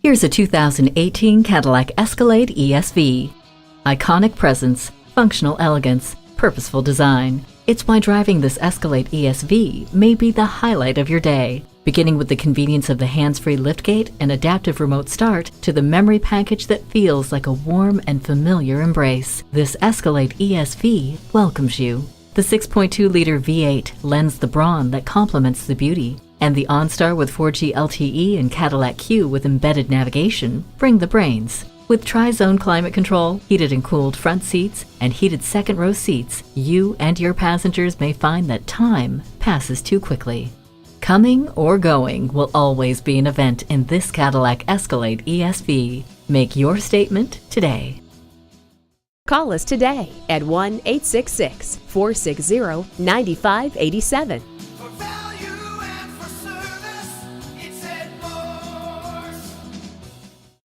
Here's a 2018 Cadillac Escalade ESV. Iconic presence, functional elegance, purposeful design. It's why driving this Escalade ESV may be the highlight of your day. Beginning with the convenience of the hands-free liftgate and adaptive remote start to the memory package that feels like a warm and familiar embrace, this Escalade ESV welcomes you. The 6.2-liter V8 lends the brawn that complements the beauty, and the OnStar with 4G LTE and Cadillac Q with embedded navigation bring the brains. With tri-zone climate control, heated and cooled front seats, and heated second-row seats, you and your passengers may find that time passes too quickly. Coming or going will always be an event in this Cadillac Escalade ESV. Make your statement today. Call us today at 1-866-460-9587.